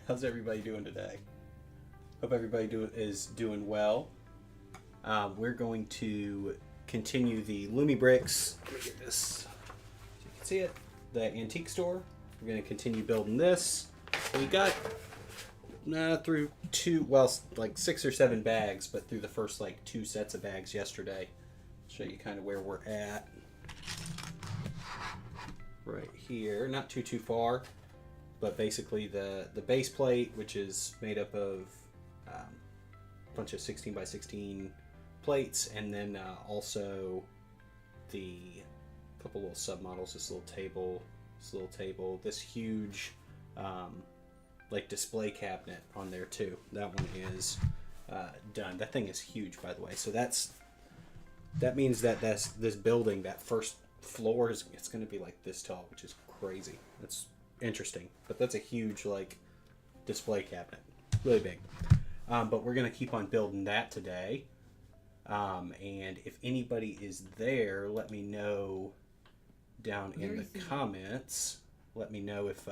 How's everybody doing today? Hope everybody is doing well. We're going to continue the LumiBricks. Let me get this so you can see it. The antique store. We're going to continue building this. We got through like 6 or 7 bags, but through the first like 2 sets of bags yesterday. Show you kind of where we're at. Right here, not too far, but basically the base plate, which is made up of a bunch of 16 by 16 plates, and then also the couple little submodels, this little table, this huge like display cabinet on there too. That one is done. That thing is huge, by the way. So that means that this building, that first floor, it's going to be like this tall, which is crazy. That's interesting, but that's a huge like display cabinet, really big. But we're going to keep on building that today. And if anybody is there, let me know down in the comments. Let me know if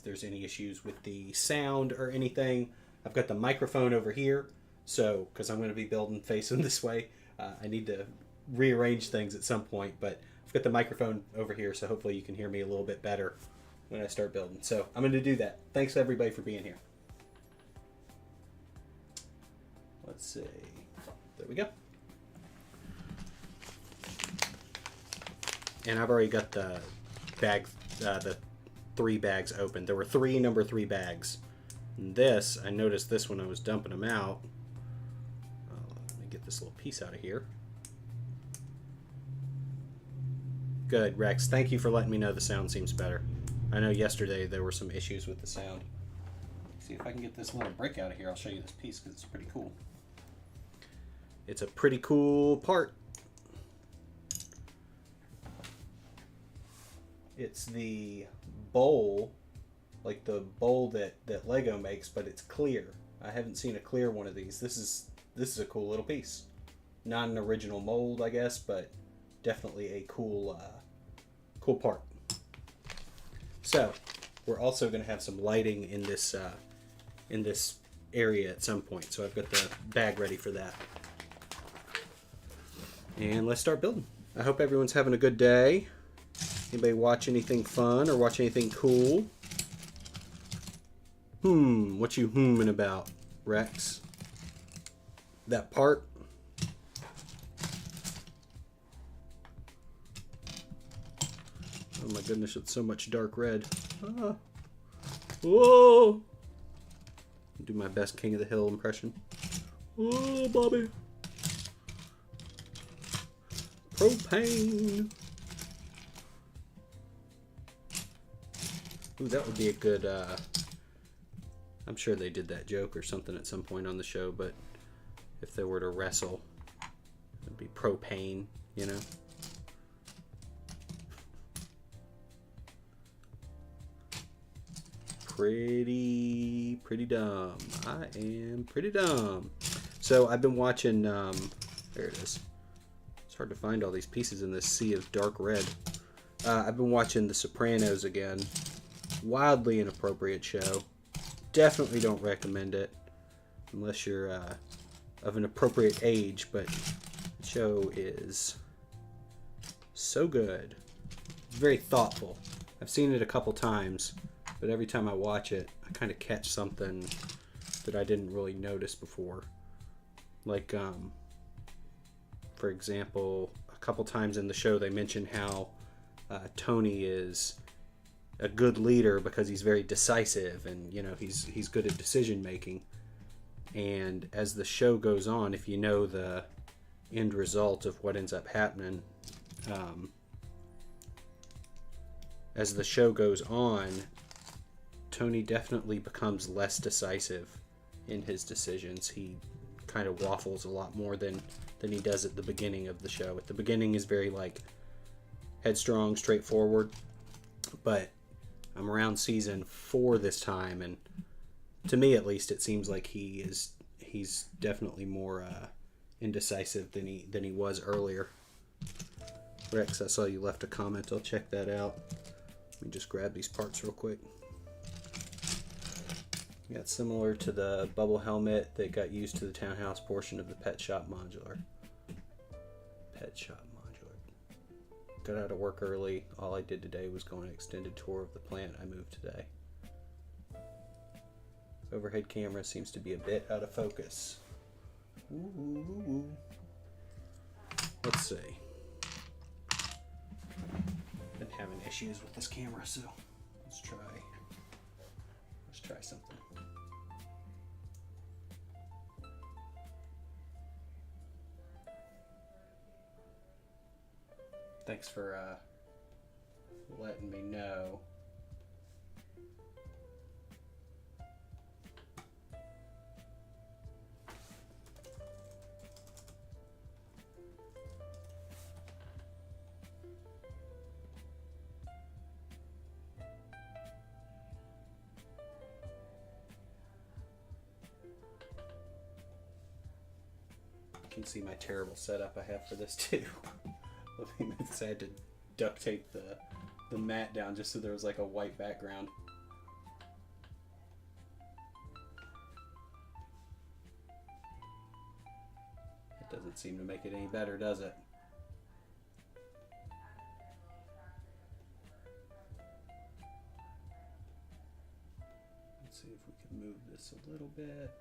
there's any issues with the sound or anything. I've got the microphone over here, so because I'm going to be building facing this way, I need to rearrange things at some point. But I've got the microphone over here, so hopefully you can hear me a little bit better when I start building. So I'm going to do that. Thanks everybody for being here. Let's see. There we go. And I've already got the bag, the 3 bags open. There were 3 number 3 bags. And this, I noticed this when I was dumping them out. Let me get this little piece out of here. Good, Rex. Thank you for letting me know the sound seems better. I know yesterday there were some issues with the sound. See if I can get this little brick out of here. I'll show you this piece because it's pretty cool. It's a pretty cool part. It's the bowl, like the bowl that LEGO makes, but it's clear. I haven't seen a clear one of these. This is a cool little piece. Not an original mold, I guess, but definitely a cool cool part. So we're also going to have some lighting in this area at some point. So I've got the bag ready for that. And let's start building. I hope everyone's having a good day. Anybody watch anything fun or watch anything cool? What you hmming about, Rex? That part? Oh my goodness, it's so much dark red. Ah. Whoa! Do my best King of the Hill impression. Oh, Bobby. Propane. Ooh, that would be a good, I'm sure they did that joke or something at some point on the show, but if they were to wrestle, it'd be propane, you know? Pretty dumb. I am pretty dumb. So I've been watching, there it is. It's hard to find all these pieces in this sea of dark red. I've been watching The Sopranos again. Wildly inappropriate show. Definitely don't recommend it unless you're of an appropriate age, but the show is so good. Very thoughtful. I've seen it a couple times, but every time I watch it, I kind of catch something that I didn't really notice before. Like, for example, a couple times in the show they mention how Tony is a good leader because he's very decisive and, you know, he's good at decision making. And as the show goes on, if you know the end result of what ends up happening, as the show goes on, Tony definitely becomes less decisive in his decisions. He kind of waffles a lot more than he does at the beginning of the show. At the beginning is very like headstrong, straightforward, but I'm around season 4 this time, and to me at least it seems like he's definitely more indecisive than he was earlier. Rex, I saw you left a comment. I'll check that out. Let me just grab these parts real quick. Yeah, it's similar to the bubble helmet that got used to the townhouse portion of the Pet Shop Modular. Pet Shop Modular. Got out of work early. All I did today was go on an extended tour of the plant I moved today. Overhead camera seems to be a bit out of focus. Ooh. Let's see. Been having issues with this camera, so let's try something. Thanks for letting me know. You can see my terrible setup I have for this too. I had to duct tape the mat down just so there was like a white background. It doesn't seem to make it any better, does it? Let's see if we can move this a little bit.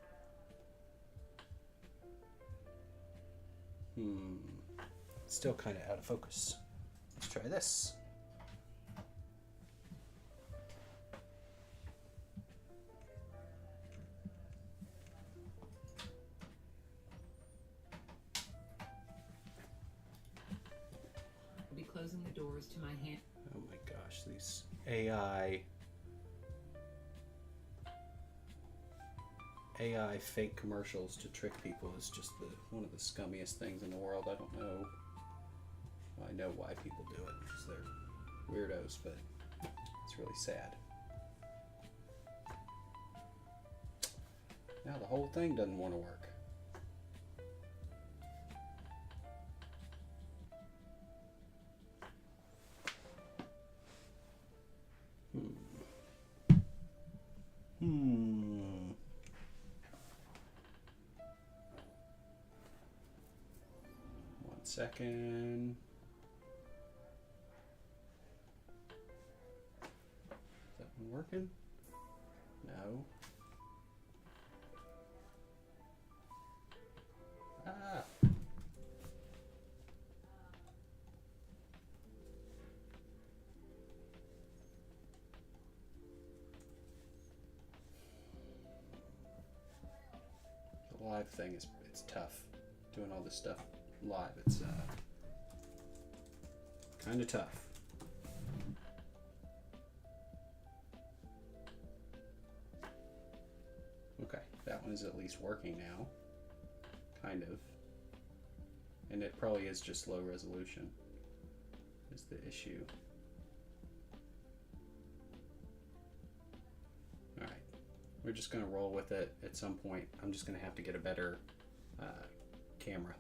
Still kind of out of focus. Let's try this. I'll be closing the doors to my hand. Oh my gosh, these AI fake commercials to trick people is just one of the scummiest things in the world. I don't know. Well, I know why people do it because they're weirdos, but it's really sad. Now the whole thing doesn't want to work. One second. Is that one working? No. Ah. The live thing it's tough. Doing all this stuff live, it's kind of tough. Okay, that one is at least working now. Kind of. And it probably is just low resolution is the issue. Alright, we're just going to roll with it at some point. I'm just going to have to get a better camera.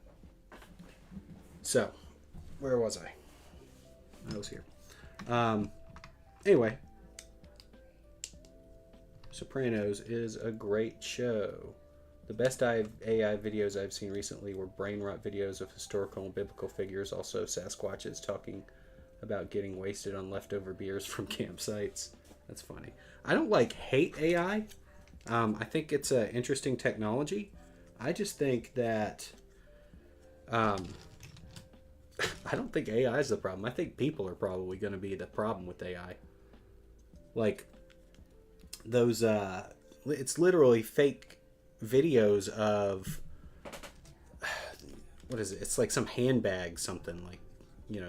So, where was I? I was here. Anyway, Sopranos is a great show. The best AI videos I've seen recently were brain rot videos of historical and biblical figures, also Sasquatches talking about getting wasted on leftover beers from campsites. That's funny. I don't hate AI. I think it's an interesting technology. I just think that I don't think AI is the problem. I think people are probably going to be the problem with AI. Like those, it's literally fake videos of, what is it? It's like some handbag, something like,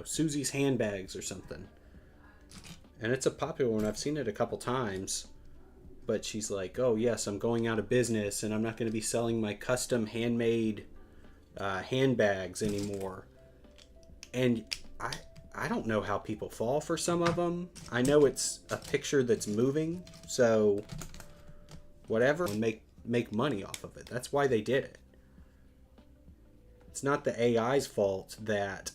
Susie's handbags or something. And it's a popular one. I've seen it a couple times. But she's like, oh yes, I'm going out of business and I'm not going to be selling my custom handmade handbags anymore. And I don't know how people fall for some of them. I know it's a picture that's moving, so whatever, and make money off of it. That's why they did it. It's not the AI's fault that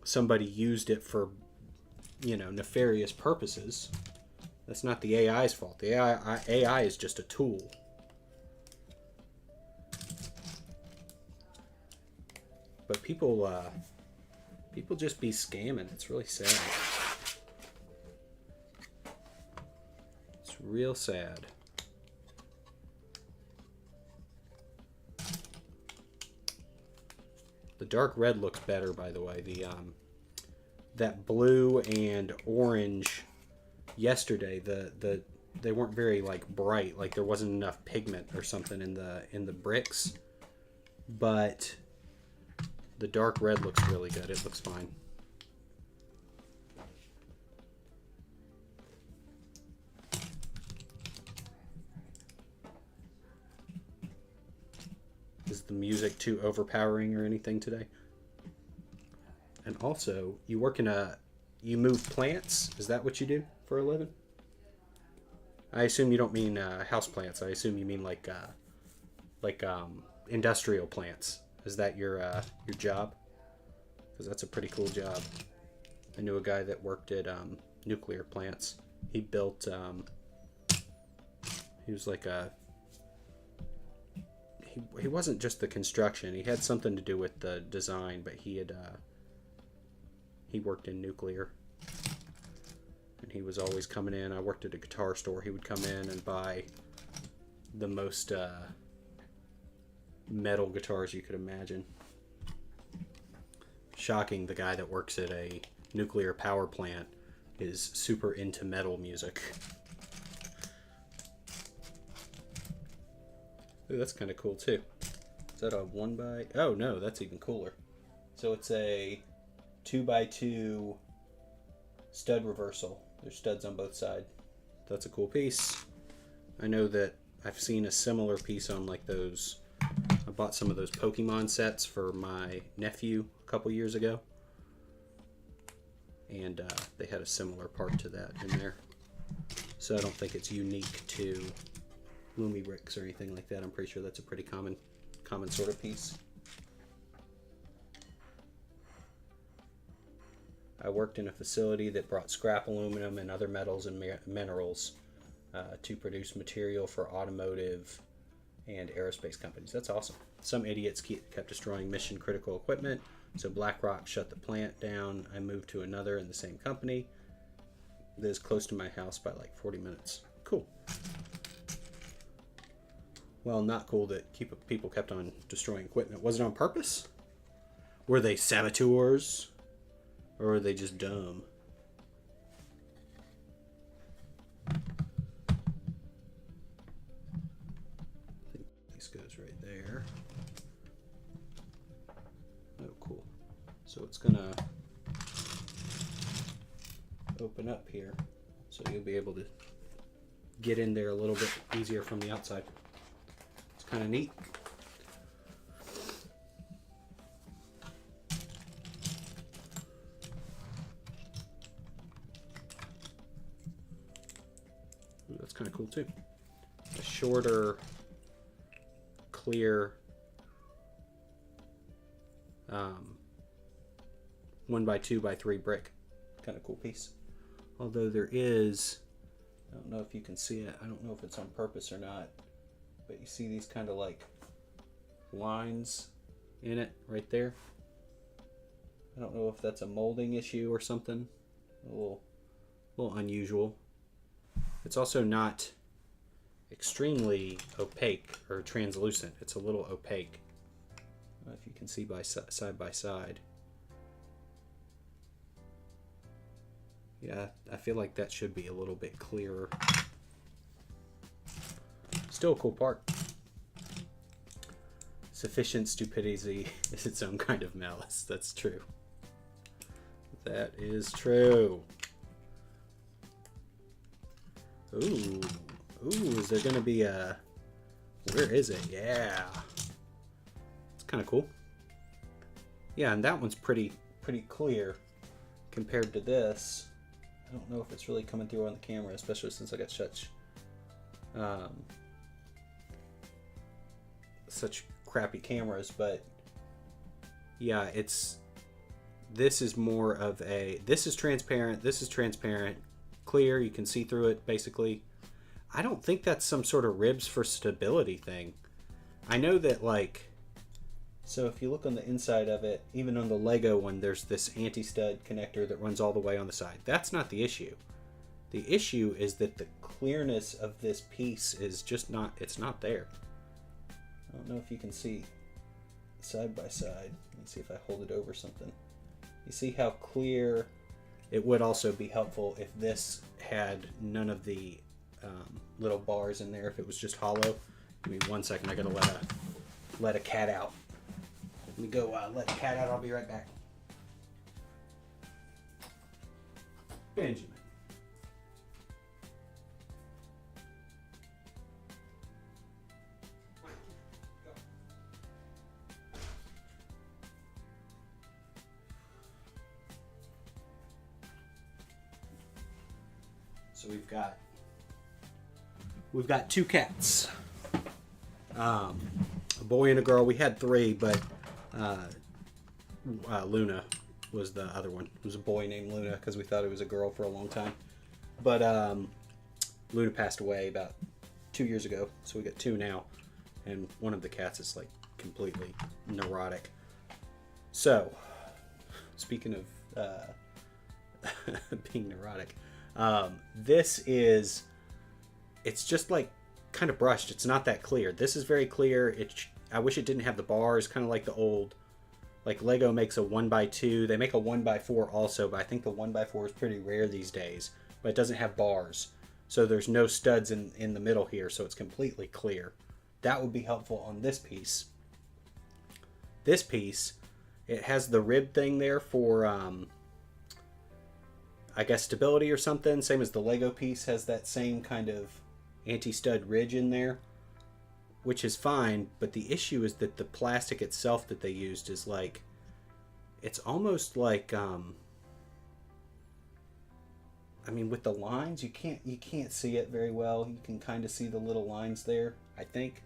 somebody used it for, nefarious purposes. That's not the AI's fault. The AI is just a tool. But people just be scamming. It's really sad. It's real sad. The dark red looks better, by the way. The that blue and orange yesterday, they weren't very like bright. Like there wasn't enough pigment or something in the bricks. But the dark red looks really good. It looks fine. Is the music too overpowering or anything today? And also, you move plants? Is that what you do for a living? I assume you don't mean house plants. I assume you mean like industrial plants. Is that your job? Because that's a pretty cool job. I knew a guy that worked at nuclear plants. He built. He was like a. He wasn't just the construction. He had something to do with the design, but he worked in nuclear. And he was always coming in. I worked at a guitar store. He would come in and buy the most metal guitars you could imagine. Shocking, the guy that works at a nuclear power plant is super into metal music. Ooh, that's kind of cool too. Is that a 1x? Oh no, that's even cooler. So it's a 2x2 stud reversal. There's studs on both sides. That's a cool piece. I know that I've seen a similar piece on like those. I bought some of those Pokemon sets for my nephew a couple years ago. And they had a similar part to that in there. So I don't think it's unique to LumiBricks or anything like that. I'm pretty sure that's a pretty common sort of piece. I worked in a facility that brought scrap aluminum and other metals and minerals to produce material for automotive and aerospace companies. That's awesome. Some idiots kept destroying mission critical equipment, so BlackRock shut the plant down. I moved to another in the same company that is close to my house by like 40 minutes. Cool. Well, not cool that people kept on destroying equipment. Was it on purpose? Were they saboteurs? Or were they just dumb? I think this goes right there. Oh, cool. So it's gonna open up here. So you'll be able to get in there a little bit easier from the outside. It's kind of neat. That's kind of cool too. A shorter, clear 1x2x3 brick. Kind of cool piece. Although there is, I don't know if you can see it. I don't know if it's on purpose or not, but you see these kind of like lines in it right there. I don't know if that's a molding issue or something. A little unusual. It's also not extremely opaque or translucent. It's a little opaque. I don't know if you can see side by side. Yeah, I feel like that should be a little bit clearer. Still a cool part. Sufficient stupidity is its own kind of malice. That's true. That is true. Ooh, is there gonna be a? Where is it? Yeah, it's kind of cool. Yeah, and that one's pretty clear compared to this. I don't know if it's really coming through on the camera, especially since I got such crappy cameras. But yeah, this is more of a. This is transparent. This is transparent. clear. You can see through it basically. I don't think that's some sort of ribs for stability thing. I know that, like, so if you look on the inside of it, even on the Lego one, there's this anti-stud connector that runs all the way on the side. That's not the issue. The issue is that the clearness of this piece is just not, it's not there. I don't know if you can see side by side. Let me see if I hold it over something. You see how clear? It would also be helpful if this had none of the little bars in there, if it was just hollow. Give me 1 second, I gotta let a cat out. Let me go let the cat out, I'll be right back. Benjamin. So we've got two cats, a boy and a girl. We had three, but Luna was the other one. It was a boy named Luna because we thought it was a girl for a long time. But Luna passed away about 2 years ago, so we got two now, and one of the cats is like completely neurotic. So, speaking of being neurotic. This is, it's just like kind of brushed. It's not that clear. This is very clear. I wish it didn't have the bars, kind of like the old, like Lego makes a 1x2. They make a 1x4 also, but I think the 1x4 is pretty rare these days, but it doesn't have bars. So there's no studs in the middle here, so it's completely clear. That would be helpful on this piece. This piece, it has the rib thing there for, I guess, stability or something. Same as the Lego piece has that same kind of anti-stud ridge in there, which is fine. But the issue is that the plastic itself that they used is like, it's almost like, I mean, with the lines, you can't see it very well. You can kind of see the little lines there, I think,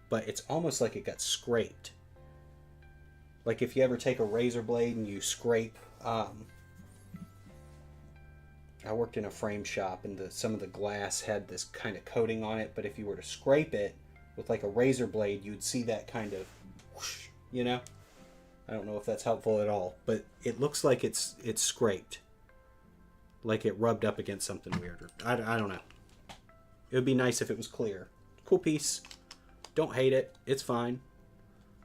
but it's almost like it got scraped. Like if you ever take a razor blade and you scrape, I worked in a frame shop, and some of the glass had this kind of coating on it, but if you were to scrape it with like a razor blade, you'd see that kind of whoosh, you know? I don't know if that's helpful at all, but it looks like it's scraped. Like it rubbed up against something weird. I don't know. It would be nice if it was clear. Cool piece. Don't hate it. It's fine.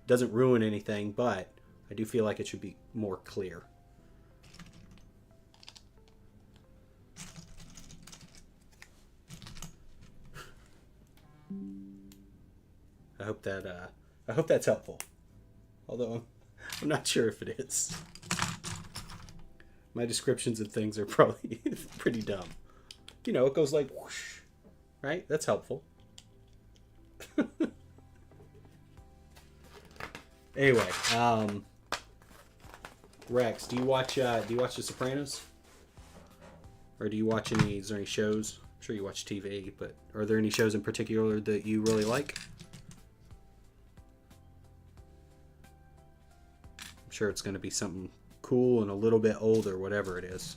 Doesn't ruin anything, but I do feel like it should be more clear. I hope that's helpful. Although I'm not sure if it is. My descriptions of things are probably pretty dumb. You know, it goes like whoosh, right? That's helpful. Anyway, Rex, do you watch The Sopranos? Or do you watch is there any shows? I'm sure you watch TV, but are there any shows in particular that you really like? I'm sure it's going to be something cool and a little bit old or whatever it is.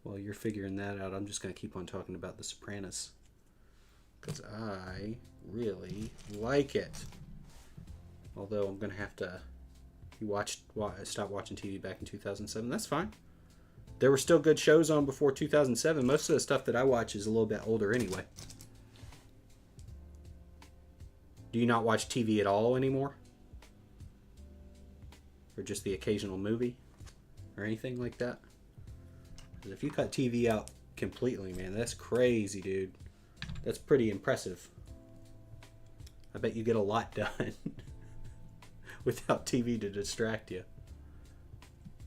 While you're figuring that out, I'm just going to keep on talking about The Sopranos, because I really like it. Although I'm going to have to... Stopped watching TV back in 2007. That's fine. There were still good shows on before 2007. Most of the stuff that I watch is a little bit older anyway. Do you not watch TV at all anymore? Or just the occasional movie? Or anything like that? Because if you cut TV out completely, man, that's crazy, dude. That's pretty impressive. I bet you get a lot done without TV to distract you.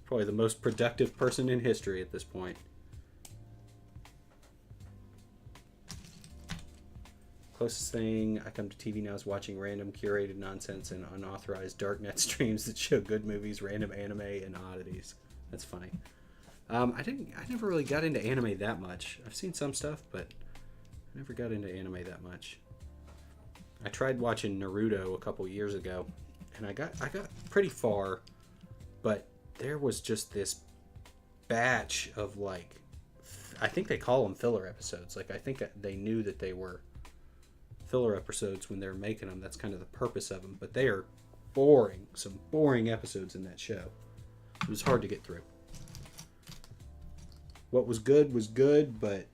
Probably the most productive person in history at this point. Closest thing I come to TV now is watching random curated nonsense and unauthorized darknet streams that show good movies, random anime, and oddities. That's funny. I never really got into anime that much. I've seen some stuff, but I never got into anime that much. I tried watching Naruto a couple years ago, and I got pretty far, But there was just this batch of like, I think they call them filler episodes. Like I think they knew that they were filler episodes when they were making them. That's kind of the purpose of them. But they are boring. Some boring episodes in that show. It was hard to get through. What was good, but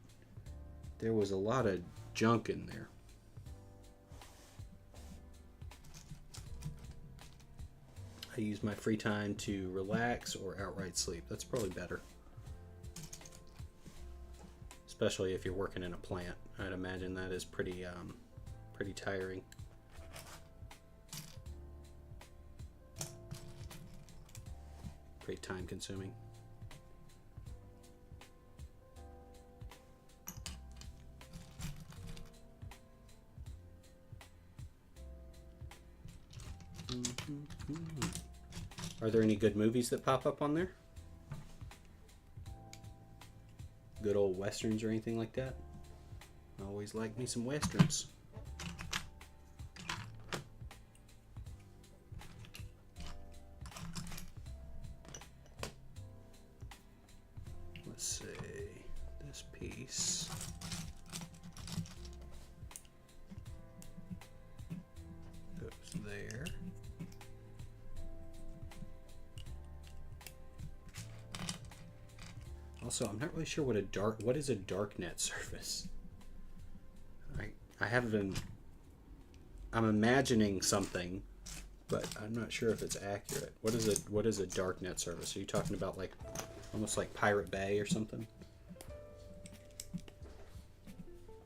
there was a lot of junk in there. I use my free time to relax or outright sleep. That's probably better. Especially if you're working in a plant. I'd imagine that is pretty tiring. Pretty time consuming. Are there any good movies that pop up on there? Good old westerns or anything like that? I always like me some westerns. Let's see, this piece. Goes there. Also, I'm not really sure what is a dark net surface. I'm imagining something, but I'm not sure if it's accurate. What is a dark net surface? Are you talking about like almost like Pirate Bay or something?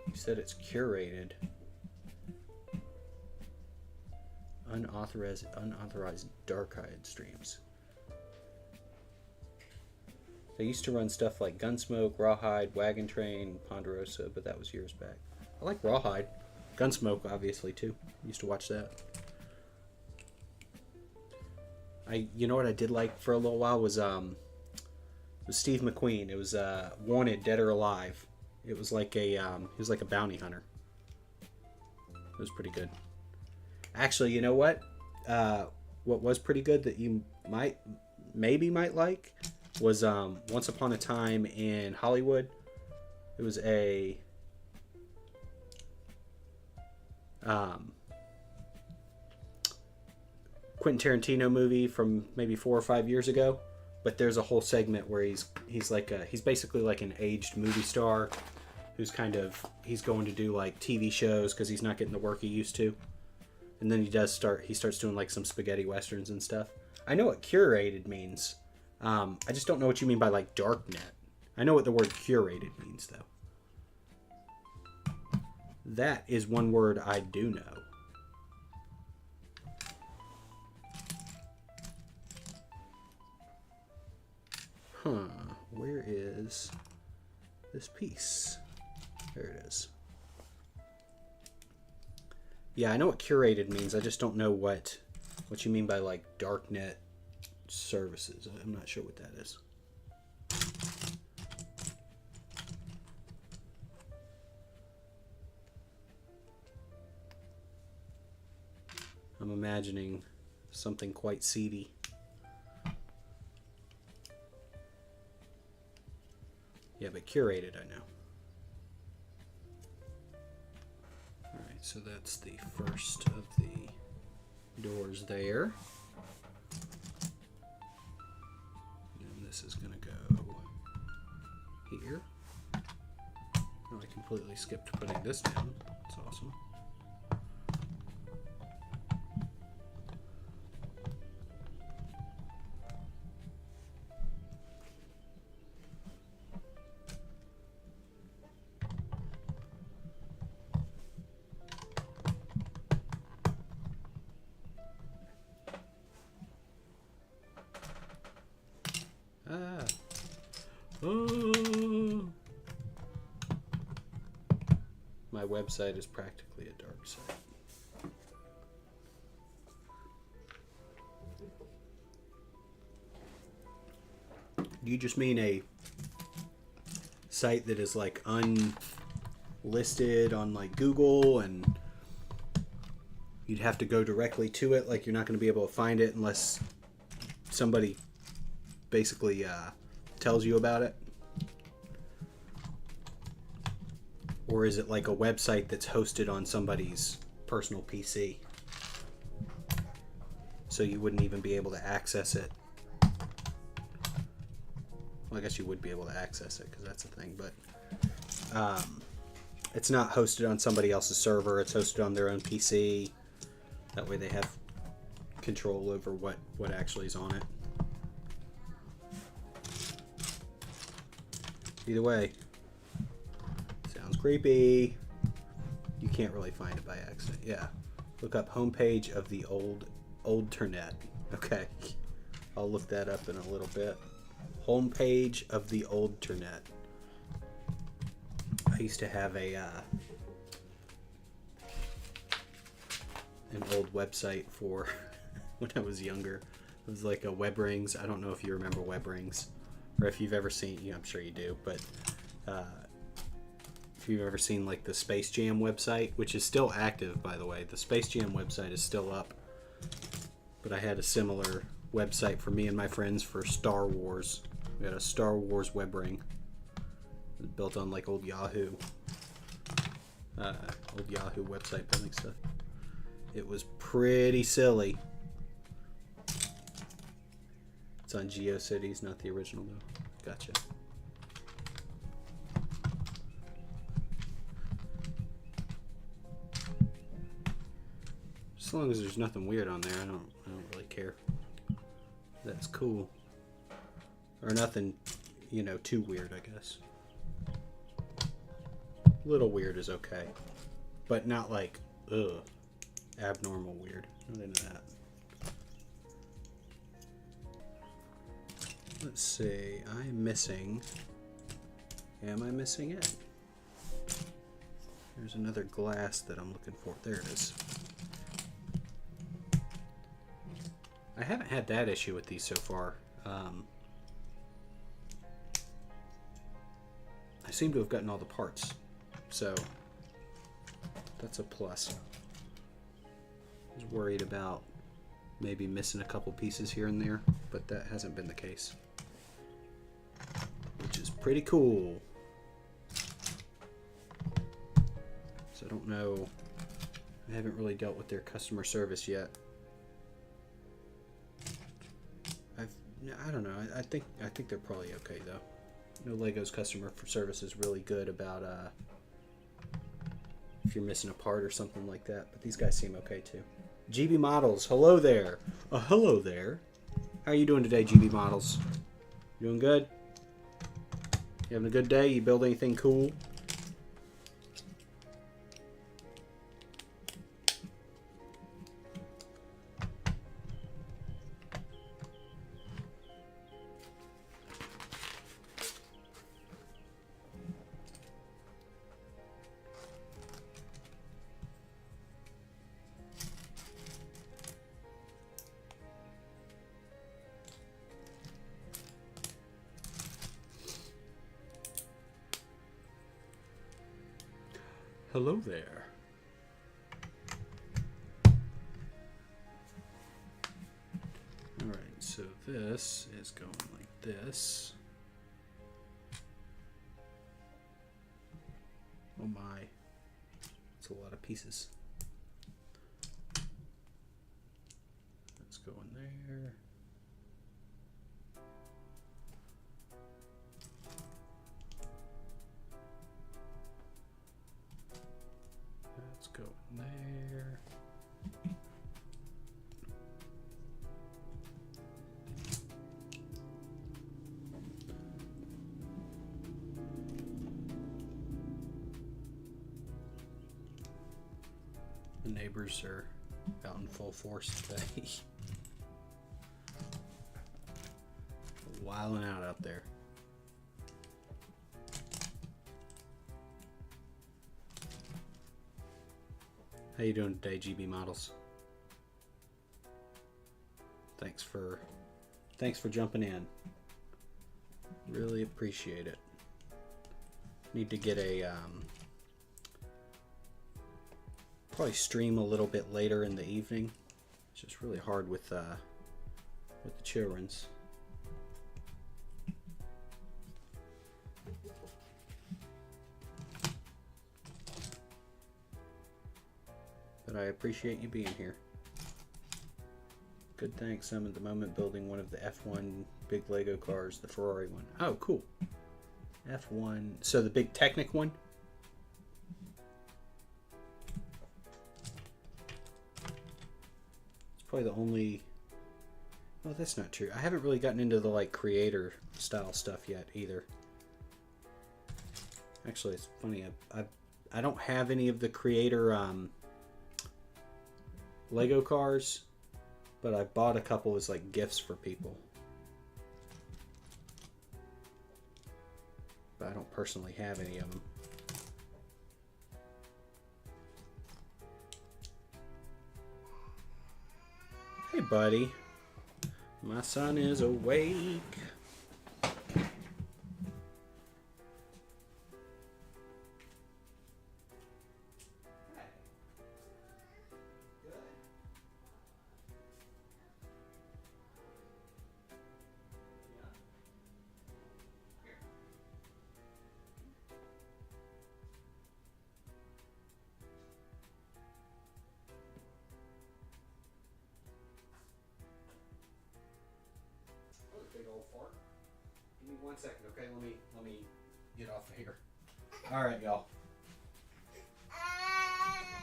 You said it's curated. Unauthorized dark-eyed streams. They used to run stuff like Gunsmoke, Rawhide, Wagon Train, Ponderosa, but that was years back. I like Rawhide. Gunsmoke, obviously, too. Used to watch that. You know what I did like for a little while was Steve McQueen. It was Wanted, Dead or Alive. It was like he was like a bounty hunter. It was pretty good. Actually, you know what? What was pretty good that you might like was Once Upon a Time in Hollywood. It was a Quentin Tarantino movie from maybe 4 or 5 years ago, but there's a whole segment where he's basically like an aged movie star who's he's going to do like TV shows because he's not getting the work he used to, and then he starts doing like some spaghetti westerns and stuff. I know what curated means. I just don't know what you mean by like dark net. I know what the word curated means though. That is one word I do know. Where is this piece? There it is. Yeah, I know what curated means. I just don't know what you mean by like darknet services. I'm not sure what that is. I'm imagining something quite seedy. Yeah, but curated, I know. Alright, so that's the first of the doors there. And this is going to go here. Oh, I completely skipped putting this down. That's awesome. My website is practically a dark site. Do you just mean a site that is like unlisted on like Google and you'd have to go directly to it, like you're not going to be able to find it unless somebody basically tells you about it? Or is it like a website that's hosted on somebody's personal PC? So you wouldn't even be able to access it. Well, I guess you would be able to access it because that's a thing, but it's not hosted on somebody else's server. It's hosted on their own PC. That way they have control over what actually is on it. Either way, sounds creepy. You can't really find it by accident. Yeah. Look up homepage of the old Ternet. Okay. I'll look that up in a little bit. Homepage of the old Ternet. I used to have an old website for when I was younger. It was like a web rings. I don't know if you remember web rings or if you've ever seen, I'm sure you do, but if you've ever seen like the Space Jam website, which is still active, by the way. The Space Jam website is still up. But I had a similar website for me and my friends for Star Wars. We had a Star Wars web ring. It was built on like old Yahoo website building stuff. It was pretty silly. It's on GeoCities, not the original though. Gotcha. As long as there's nothing weird on there, I don't really care. That's cool. Or nothing, too weird, I guess. A little weird is okay. But not like, abnormal weird. Not into that. Let's see. I'm missing. Am I missing it? There's another glass that I'm looking for. There it is. I haven't had that issue with these so far. I seem to have gotten all the parts, so that's a plus. I was worried about maybe missing a couple pieces here and there, but that hasn't been the case, which is pretty cool. So I don't know. I haven't really dealt with their customer service yet. I don't know. I think they're probably okay though. I know Lego's customer service is really good about if you're missing a part or something like that. But these guys seem okay too. GB Models, hello there. Hello there. How are you doing today, GB Models? You doing good? You having a good day? You build anything cool? Hello there. Alright, so this is going like this. Oh my. That's a lot of pieces. Let's go in there. Let's go in there. The neighbors are out in full force today. Wilding out there. How you doing today, GB Models? Thanks for jumping in. Really appreciate it. Need to get a probably stream a little bit later in the evening. It's just really hard with the children's. but I appreciate you being here. Good, thanks. I'm at the moment building one of the F1 big Lego cars, the Ferrari one. Oh, cool. F1. So the big Technic one? It's probably the only... Well, that's not true. I haven't really gotten into the like creator style stuff yet either. Actually, it's funny. I don't have any of the creator Lego cars, but I bought a couple as like gifts for people. But I don't personally have any of them. Hey, buddy. My son is awake. Big old fart. Give me 1 second, okay? Let me get off of here. All right, y'all.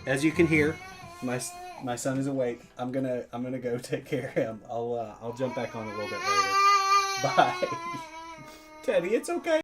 As you can hear, my son is awake. I'm gonna go take care of him. I'll jump back on a little bit later. Bye, Teddy. It's okay.